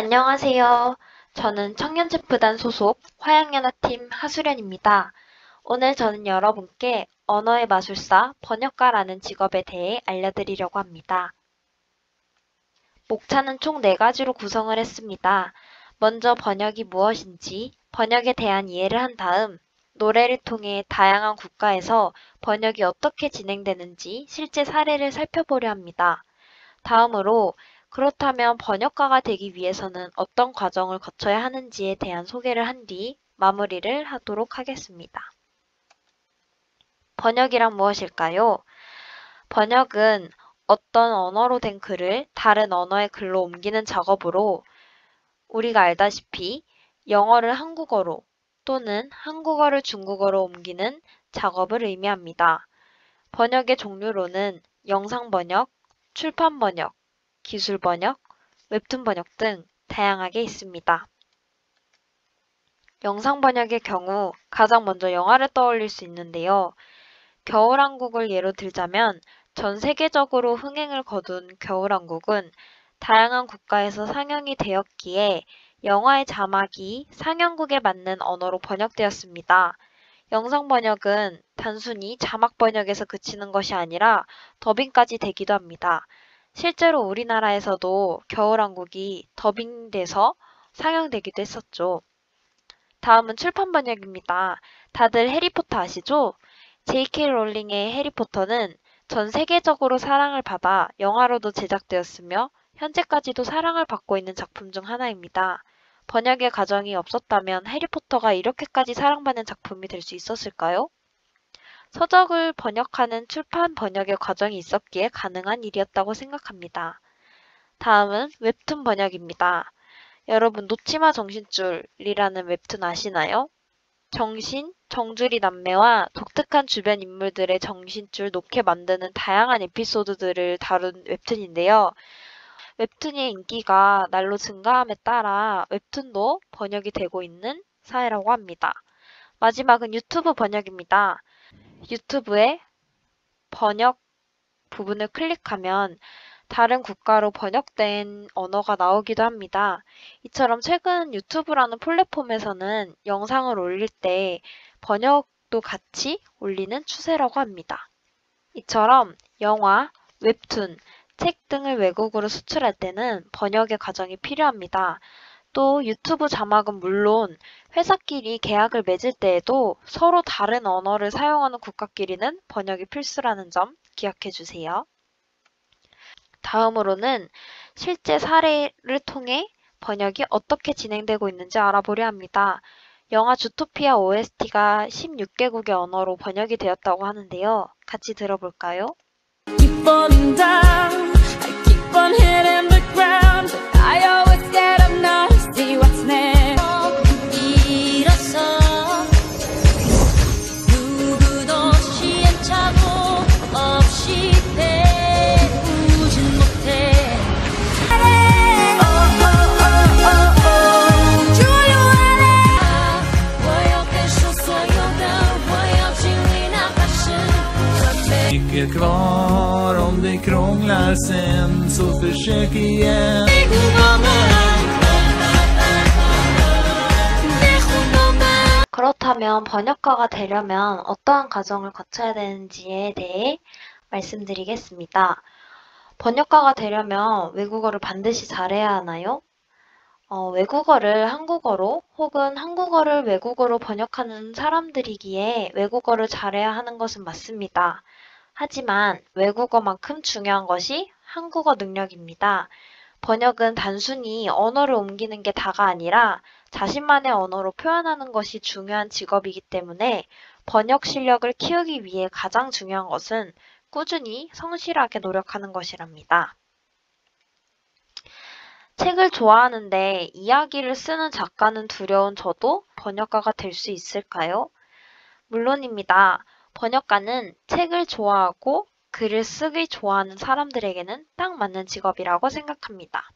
안녕하세요. 저는 청년체프단 소속 화양연화팀 하수련입니다. 오늘 저는 여러분께 언어의 마술사 번역가라는 직업에 대해 알려드리려고 합니다. 목차는 총 4가지로 구성을 했습니다. 먼저 번역이 무엇인지 번역에 대한 이해를 한 다음 노래를 통해 다양한 국가에서 번역이 어떻게 진행되는지 실제 사례를 살펴보려 합니다. 다음으로 그렇다면 번역가가 되기 위해서는 어떤 과정을 거쳐야 하는지에 대한 소개를 한 뒤 마무리를 하도록 하겠습니다. 번역이란 무엇일까요? 번역은 어떤 언어로 된 글을 다른 언어의 글로 옮기는 작업으로 우리가 알다시피 영어를 한국어로 또는 한국어를 중국어로 옮기는 작업을 의미합니다. 번역의 종류로는 영상 번역, 출판 번역, 기술 번역, 웹툰 번역 등 다양하게 있습니다. 영상 번역의 경우 가장 먼저 영화를 떠올릴 수 있는데요. 겨울왕국을 예로 들자면 전 세계적으로 흥행을 거둔 겨울왕국은 다양한 국가에서 상영이 되었기에 영화의 자막이 상영국에 맞는 언어로 번역되었습니다. 영상 번역은 단순히 자막 번역에서 그치는 것이 아니라 더빙까지 되기도 합니다. 실제로 우리나라에서도 겨울왕국이 더빙돼서 상영되기도 했었죠. 다음은 출판 번역입니다. 다들 해리포터 아시죠? J.K. 롤링의 해리포터는 전 세계적으로 사랑을 받아 영화로도 제작되었으며 현재까지도 사랑을 받고 있는 작품 중 하나입니다. 번역의 과정이 없었다면 해리포터가 이렇게까지 사랑받는 작품이 될 수 있었을까요? 서적을 번역하는 출판 번역의 과정이 있었기에 가능한 일이었다고 생각합니다. 다음은 웹툰 번역입니다. 여러분 놓치마 정신줄이라는 웹툰 아시나요? 정줄이 남매와 독특한 주변 인물들의 정신줄 놓게 만드는 다양한 에피소드들을 다룬 웹툰인데요. 웹툰의 인기가 날로 증가함에 따라 웹툰도 번역이 되고 있는 사회라고 합니다. 마지막은 유튜브 번역입니다. 유튜브에 번역 부분을 클릭하면 다른 국가로 번역된 언어가 나오기도 합니다. 이처럼 최근 유튜브라는 플랫폼에서는 영상을 올릴 때 번역도 같이 올리는 추세라고 합니다. 이처럼 영화, 웹툰, 책 등을 외국으로 수출할 때는 번역의 과정이 필요합니다. 또 유튜브 자막은 물론 회사끼리 계약을 맺을 때에도 서로 다른 언어를 사용하는 국가끼리는 번역이 필수라는 점 기억해 주세요. 다음으로는 실제 사례를 통해 번역이 어떻게 진행되고 있는지 알아보려 합니다. 영화 주토피아 OST가 16개국의 언어로 번역이 되었다고 하는데요. 같이 들어볼까요? Keep falling down, I keep on hitting the ground, but I always get up now to see what's next. 일어서 누구도 시행착오 없이 배우진 못해. Mycket kvar om det krånglar sen så försök igen. 그렇다면 번역가가 되려면 어떠한 과정을 거쳐야 되는지에 대해 말씀드리겠습니다. 번역가가 되려면 외국어를 반드시 잘해야 하나요? 외국어를 한국어로 혹은 한국어를 외국어로 번역하는 사람들이기에 외국어를 잘해야 하는 것은 맞습니다. 하지만 외국어만큼 중요한 것이 한국어 능력입니다. 번역은 단순히 언어를 옮기는 게 다가 아니라 자신만의 언어로 표현하는 것이 중요한 직업이기 때문에 번역 실력을 키우기 위해 가장 중요한 것은 꾸준히 성실하게 노력하는 것이랍니다. 책을 좋아하는데 이야기를 쓰는 작가는 두려운 저도 번역가가 될 수 있을까요? 물론입니다. 번역가는 책을 좋아하고 글을 쓰기 좋아하는 사람들에게는 딱 맞는 직업이라고 생각합니다.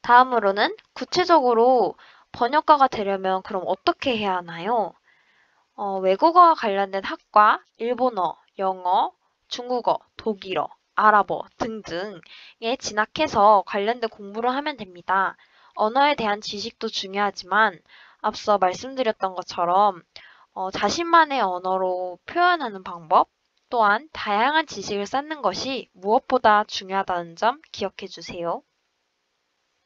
다음으로는 구체적으로 번역가가 되려면 그럼 어떻게 해야 하나요? 외국어와 관련된 학과, 일본어, 영어, 중국어, 독일어, 아랍어 등등에 진학해서 관련된 공부를 하면 됩니다. 언어에 대한 지식도 중요하지만 앞서 말씀드렸던 것처럼 자신만의 언어로 표현하는 방법 또한 다양한 지식을 쌓는 것이 무엇보다 중요하다는 점 기억해 주세요.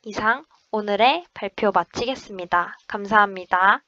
이상 오늘의 발표 마치겠습니다. 감사합니다.